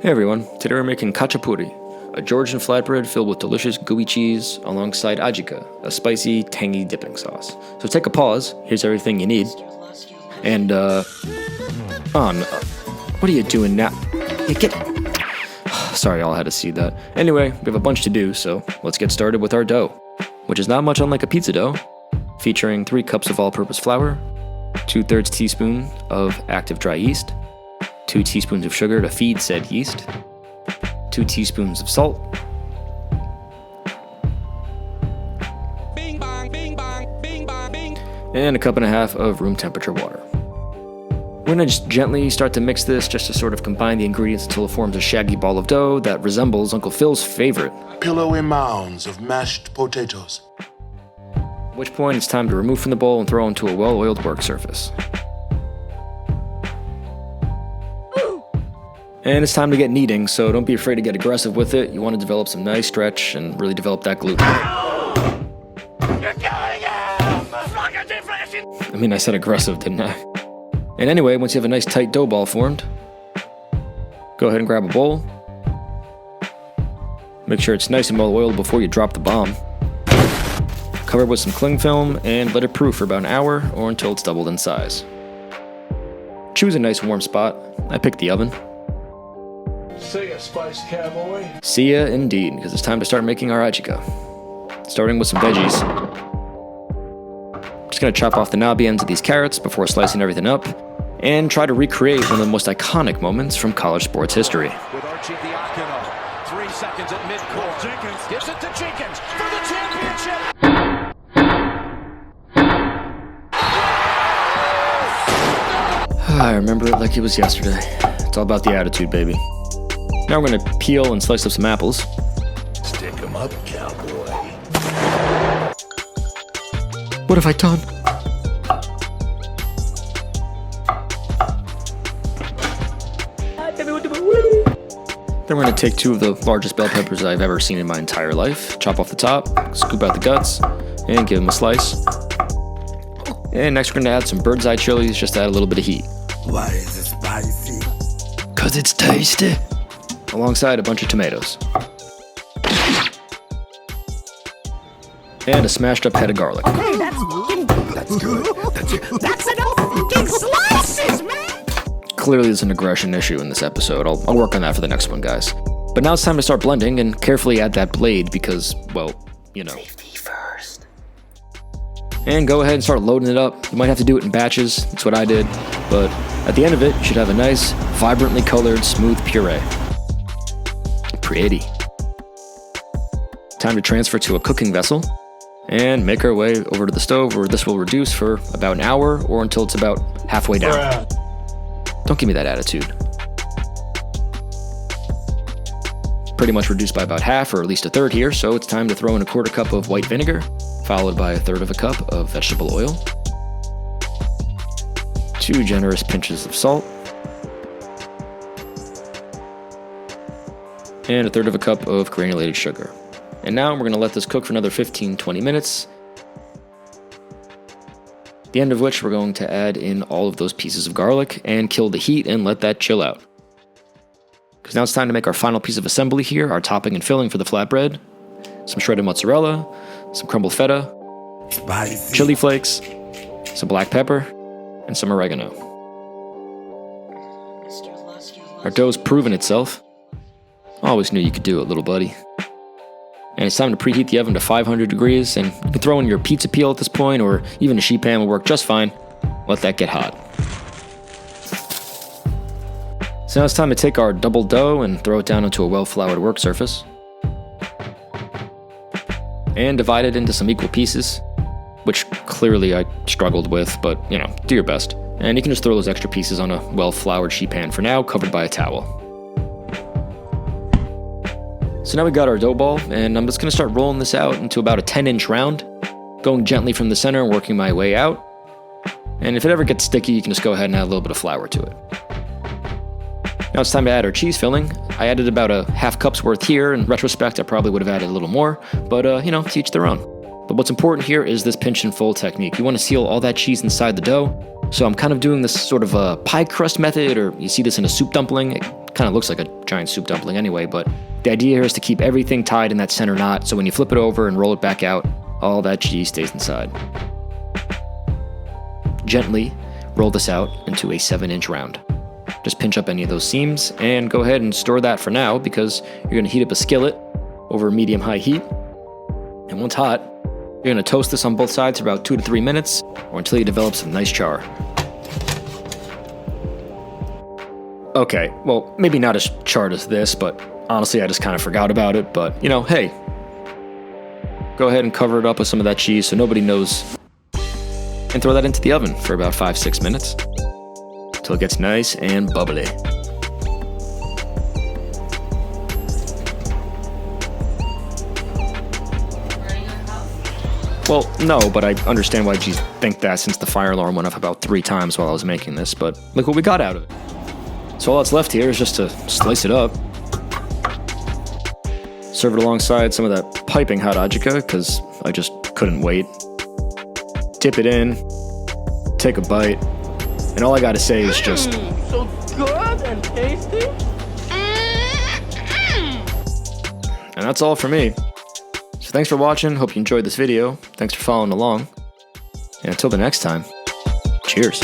Hey everyone, today we're making Khachapuri, a Georgian flatbread filled with delicious gooey cheese alongside Adjika, a spicy, tangy dipping sauce. So take a pause, here's everything you need. And, what are you doing now? Sorry, y'all had to see that. Anyway, we have a bunch to do, so let's get started with our dough, which is not much unlike a pizza dough, featuring 3 cups of all-purpose flour, 2/3 teaspoon of active dry yeast, 2 teaspoons of sugar to feed said yeast, 2 teaspoons of salt, bing bong, bing bong, bing bong, bing, and 1.5 cups of room temperature water. We're gonna just gently start to mix this just to sort of combine the ingredients until it forms a shaggy ball of dough that resembles Uncle Phil's favorite, pillowy mounds of mashed potatoes. At which point it's time to remove from the bowl and throw into a well-oiled work surface. And it's time to get kneading, so don't be afraid to get aggressive with it. You want to develop some nice stretch and really develop that gluten. I mean, I said aggressive, didn't I? And anyway, once you have a nice tight dough ball formed, go ahead and grab a bowl. Make sure it's nice and well oiled before you drop the bomb. Cover it with some cling film and let it proof for about an hour or until it's doubled in size. Choose a nice warm spot. I picked the oven. See ya, Spice Cowboy. See ya indeed, because it's time to start making our Adjika. Starting with some veggies. Just gonna chop off the knobby ends of these carrots before slicing everything up, and try to recreate one of the most iconic moments from college sports history. With Adjika, 3 seconds at midcourt. Jenkins gives it to Jenkins for the championship. I remember it like it was yesterday. It's all about the attitude, baby. Now we're gonna peel and slice up some apples. Stick 'em up, cowboy. What have I done? Then we're gonna take 2 of the largest bell peppers I've ever seen in my entire life, chop off the top, scoop out the guts, and give them a slice. And next we're gonna add some bird's eye chilies just to add a little bit of heat. Why is it spicy? 'Cause it's tasty. Alongside a bunch of tomatoes. And a smashed up head of garlic. Hey, that's good. That's enough fucking slices, man! Clearly there's an aggression issue in this episode. I'll work on that for the next one, guys. But now it's time to start blending and carefully add that blade because, well, you know. Safety first. And go ahead and start loading it up. You might have to do it in batches. That's what I did. But at the end of it, you should have a nice, vibrantly colored, smooth puree. Pretty. Time to transfer to a cooking vessel and make our way over to the stove where this will reduce for about an hour or until it's about halfway down. Don't give me that attitude. Pretty much reduced by about half or at least 1/3 here, so it's time to throw in a 1/4 cup of white vinegar, followed by 1/3 cup of vegetable oil, 2 generous pinches of salt, and 1/3 cup of granulated sugar. And now we're going to let this cook for another 15-20 minutes, at the end of which we're going to add in all of those pieces of garlic and kill the heat and let that chill out. Because now it's time to make our final piece of assembly here, our topping and filling for the flatbread. Some shredded mozzarella, some crumbled feta, Spicy. chili flakes, some black pepper, and some oregano. Our dough's proven itself. Always knew you could do it, little buddy. And it's time to preheat the oven to 500 degrees, and you can throw in your pizza peel at this point, or even a sheet pan will work just fine. Let that get hot. So now it's time to take our double dough and throw it down onto a well-floured work surface. And divide it into some equal pieces, which clearly I struggled with, but, you know, do your best. And you can just throw those extra pieces on a well-floured sheet pan for now, covered by a towel. So now we got our dough ball, and I'm just going to start rolling this out into about a 10-inch round, going gently from the center and working my way out. And if it ever gets sticky, you can just go ahead and add a little bit of flour to it. Now it's time to add our cheese filling. I added about a 1/2 cup's worth here. In retrospect, I probably would have added a little more, but you know, to each their own. But what's important here is this pinch and fold technique. You want to seal all that cheese inside the dough, So I'm kind of doing this sort of a pie crust method, or you see this in a soup dumpling. It kind of looks like a giant soup dumpling anyway, but the idea here is to keep everything tied in that center knot, so when you flip it over and roll it back out, all that cheese stays inside. Gently roll this out into a 7-inch round. Just pinch up any of those seams and go ahead and store that for now, because you're going to heat up a skillet over medium-high heat. And once hot, you're going to toast this on both sides for about 2 to 3 minutes, or until you develop some nice char. Okay, well, maybe not as charred as this, but honestly I just kind of forgot about it, but you know, hey. Go ahead and cover it up with some of that cheese so nobody knows. And throw that into the oven for about 5-6 minutes, till it gets nice and bubbly. Well, no, but I understand why you think that, since the fire alarm went off about 3 times while I was making this, but look what we got out of it. So all that's left here is just to slice it up. Serve it alongside some of that piping hot Adjika, because I just couldn't wait. Dip it in, take a bite, and all I gotta say is just... So good and tasty? And that's all for me. So thanks for watching, hope you enjoyed this video, thanks for following along, and until the next time, cheers.